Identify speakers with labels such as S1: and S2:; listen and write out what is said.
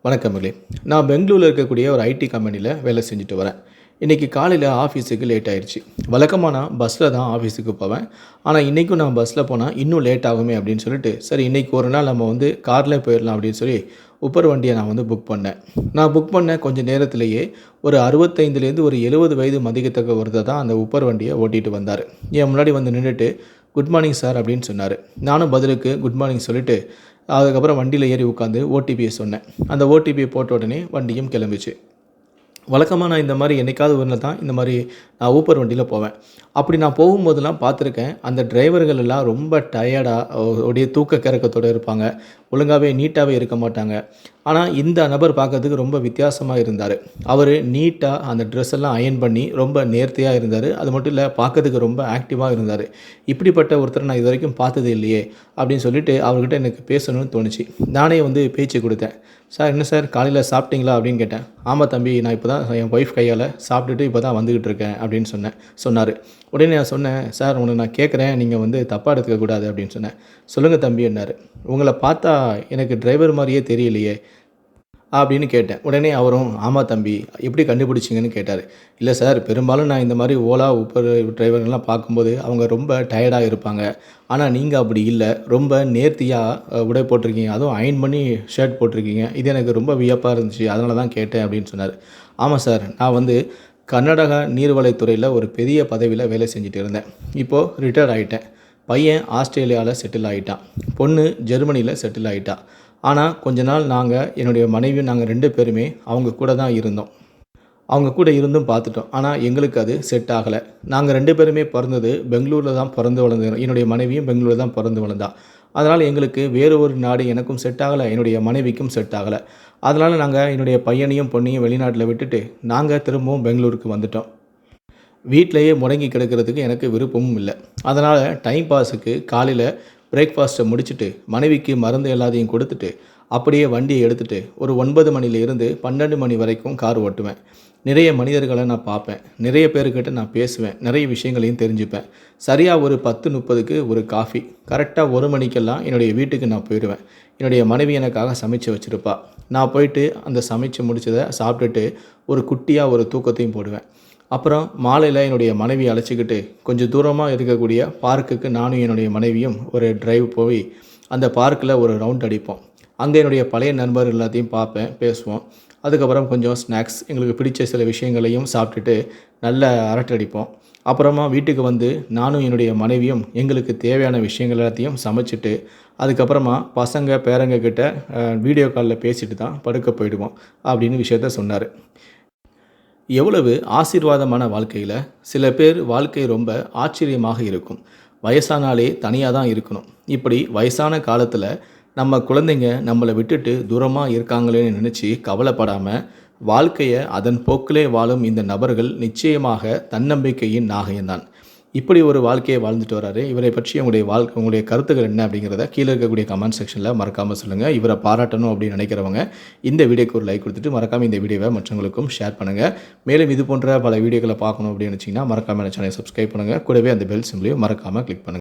S1: வணக்கமில்லை. நான் பெங்களூரில் இருக்கக்கூடிய ஒரு ஐடி கம்பெனியில் வேலை செஞ்சுட்டு வரேன். இன்றைக்கி காலையில் ஆஃபீஸுக்கு லேட் ஆயிடுச்சு. வழக்கமாக நான் பஸ்ஸில் தான் ஆஃபீஸுக்கு போவேன். ஆனால் இன்றைக்கும் நான் பஸ்ஸில் போனால் இன்னும் லேட் ஆகுமே அப்படின்னு சொல்லிட்டு, சரி இன்றைக்கி ஒரு நாள் நம்ம கார்லேயே போயிடலாம் அப்படின்னு சொல்லி உப்பர் வண்டியை நான் புக் பண்ணேன். நான் புக் பண்ண கொஞ்சம் நேரத்திலேயே ஒரு 65லேருந்து ஒரு 70 வயது மதிக்கத்தக்க ஒருத்தர் தான் அந்த உப்பர் வண்டியை ஓட்டிகிட்டு வந்தார். என் முன்னாடி நின்றுட்டு குட் மார்னிங் சார் அப்படின்னு சொன்னார். நானும் பதிலுக்கு குட் மார்னிங் சொல்லிவிட்டு அதுக்கப்புறம் வண்டியில் ஏறி உட்காந்து ஓடிபியை சொன்னேன். அந்த ஓடிபியை போட்ட உடனே வண்டியும் கிளம்பிச்சு. வழக்கமாக நான் இந்த மாதிரி என்னைக்காவது ஒரு நாள் தான் இந்த மாதிரி நான் ஊப்பர் வண்டியில் போவேன். அப்படி நான் போகும்போதெல்லாம் பார்த்துருக்கேன், அந்த டிரைவர்கள் எல்லாம் ரொம்ப டயர்டாக அப்படியே தூக்க கிறக்கத்தோடு இருப்பாங்க. ஒழுங்காகவே நீட்டாகவே இருக்க மாட்டாங்க. ஆனால் இந்த நபர் பார்க்கறதுக்கு ரொம்ப வித்தியாசமாக இருந்தார். அவர் நீட்டாக அந்த ட்ரெஸ் எல்லாம் அயர்ன் பண்ணி ரொம்ப நேர்த்தியாக இருந்தார். அது மட்டும் இல்லை, பார்க்கறதுக்கு ரொம்ப ஆக்டிவாக இருந்தார். இப்படிப்பட்ட ஒருத்தரை நான் இது வரைக்கும் பார்த்தது இல்லையே அப்படின்னு சொல்லிட்டு அவர்கிட்ட எனக்கு பேசணும்னு தோணுச்சு. நானே பேச்சு கொடுத்தேன். சார் என்ன சார் காலையில் சாப்பிட்டீங்களா அப்படின்னு கேட்டேன். ஆமாம் தம்பி, நான் இப்போ தான் என் ஒய்ஃப் கையால் சாப்பிட்டுட்டு இப்போ தான் வந்துக்கிட்டு இருக்கேன் அப்படின்னு சொன்னார். உடனே நான் சொன்னேன், சார் உங்களை நான் கேட்குறேன், நீங்கள் தப்பாக எடுத்துக்கக்கூடாது அப்படின்னு சொன்னேன். சொல்லுங்கள் தம்பி என்னார். உங்களை பார்த்தா எனக்கு டிரைவர் மாதிரியே தெரியலையே அப்படின்னு கேட்டேன். உடனே அவரும் ஆமாம் தம்பி, எப்படி கண்டுபிடிச்சிங்கன்னு கேட்டார். இல்லை சார், பெரும்பாலும் நான் இந்த மாதிரி ஓலா ஊப்பர் டிரைவர்கள்லாம் பார்க்கும்போது அவங்க ரொம்ப டயர்டாக இருப்பாங்க. ஆனால் நீங்கள் அப்படி இல்லை, ரொம்ப நேர்த்தியாக உடை போட்டிருக்கீங்க, அதுவும் அயர்ன் பண்ணி ஷர்ட் போட்டிருக்கீங்க. இது எனக்கு ரொம்ப வியப்பாக இருந்துச்சு, அதனால தான் கேட்டேன் அப்படின்னு சொன்னார். ஆமாம் சார், நான் கர்நாடகா நீர்வளைத்துறையில் ஒரு பெரிய பதவியில் வேலை செஞ்சுட்டு இருந்தேன். இப்போது ரிட்டையர்ட் ஆகிட்டேன். பையன் ஆஸ்திரேலியாவில் செட்டில் ஆகிட்டான், பொண்ணு ஜெர்மனியில் செட்டில் ஆகிட்டா. ஆனால் கொஞ்ச நாள் என்னுடைய மனைவியும் நாங்கள் 2 பேருமே அவங்க கூட தான் இருந்தோம். அவங்க கூட இருந்தும் பார்த்துட்டோம். ஆனால் எங்களுக்கு அது செட் ஆகலை. நாங்கள் 2 பேருமே பிறந்தது பெங்களூரில் தான் பிறந்து வளர்ந்தோம். என்னுடைய மனைவியும் பெங்களூரில் தான் பிறந்து வளர்ந்தா. அதனால் எங்களுக்கு வேறு ஒரு நாடு எனக்கும் செட் ஆகலை, என்னுடைய மனைவிக்கும் செட் ஆகலை. அதனால் நாங்கள் என்னுடைய பையனையும் பொண்ணையும் வெளிநாட்டில் விட்டுட்டு நாங்கள் திரும்பவும் பெங்களூருக்கு வந்துட்டோம். வீட்டிலேயே முடங்கி கிடக்கிறதுக்கு எனக்கு விருப்பமும் இல்லை. அதனால் டைம் பாஸுக்கு காலையில் பிரேக்ஃபாஸ்ட்டை முடிச்சுட்டு மனைவிக்கு மருந்து எல்லாத்தையும் கொடுத்துட்டு அப்படியே வண்டியை எடுத்துகிட்டு ஒரு 9 மணிலேருந்து 12 மணி வரைக்கும் கார் ஓட்டுவேன். நிறைய மனிதர்களை நான் பார்ப்பேன், நிறைய பேர்கிட்ட நான் பேசுவேன், நிறைய விஷயங்களையும் தெரிஞ்சுப்பேன். சரியாக ஒரு 10:30க்கு ஒரு காஃபி, கரெக்டாக 1 மணிக்கெல்லாம் என்னுடைய வீட்டுக்கு நான் போயிடுவேன். என்னுடைய மனைவி எனக்காக சமைச்சு வச்சுருப்பா. நான் போயிட்டு அந்த சமைச்சு முடிச்சதை சாப்பிட்டுட்டு ஒரு குட்டியாக ஒரு தூக்கத்தையும் போடுவேன். அப்புறம் மாலையில் என்னுடைய மனைவியை அழைச்சிக்கிட்டு கொஞ்சம் தூரமாக இருக்கக்கூடிய பார்க்குக்கு நானும் என்னுடைய மனைவியும் ஒரு டிரைவ் போய் அந்த பார்க்கில் ஒரு ரவுண்ட் அடிப்போம். அங்கே என்னுடைய பழைய நண்பர்கள் எல்லாத்தையும் பார்ப்பேன், பேசுவோம். அதுக்கப்புறம் கொஞ்சம் ஸ்நாக்ஸ், எங்களுக்கு பிடிச்ச சில விஷயங்களையும் சாப்பிட்டுட்டு நல்ல அரட்டை அடிப்போம். அப்புறமா வீட்டுக்கு நானும் என்னுடைய மனைவியும் எங்களுக்கு தேவையான விஷயங்கள் எல்லாத்தையும் சமைச்சிட்டு அதுக்கப்புறமா பசங்க பேரங்க கிட்ட வீடியோ காலில் பேசிட்டு தான் படுக்க போயிடுவோம் அப்படின்னு விஷயத்த சொன்னார். எவ்வளவு ஆசீர்வாதமான வாழ்க்கையில் சில பேர் வாழ்க்கை ரொம்ப ஆச்சரியமாக இருக்கும். வயசானாலே தனியாக தான் இருக்கணும். இப்படி வயசான காலத்தில் நம்ம குழந்தைங்க நம்மளை விட்டுட்டு தூரமாக இருக்காங்களேன்னு நினச்சி கவலைப்படாமல் வாழ்க்கையை அதன் போக்கிலே வாழும் இந்த நபர்கள் நிச்சயமாக தன்னம்பிக்கையின் நாகயம்தான். இப்படி ஒரு வாழ்க்கையை வாழ்ந்துட்டு வராரு. இவரை பற்றி உங்களுடைய கருத்துக்கள் என்ன அப்படிங்கிறத கீழே இருக்கக்கூடிய கமெண்ட் செக்ஷனில் மறக்காமல் சொல்லுங்கள். இவரை பாராட்டணும் அப்படின்னு நினைக்கிறவங்க இந்த வீடியோக்கு ஒரு லைக் கொடுத்துட்டு மறக்காமல் இந்த வீடியோவை மற்றவங்களுக்கும் ஷேர் பண்ணுங்கள். மேலும் இது போன்ற பல வீடியோக்களை பார்க்கணும் அப்படின்னு நினச்சிங்கன்னா மறக்காமல் சேனலை சப்ஸ்கிரைப் பண்ணுங்கள். கூடவே அந்த பெல் சிம்பிளையும் மறக்காமல் கிளிக் பண்ணுங்கள்.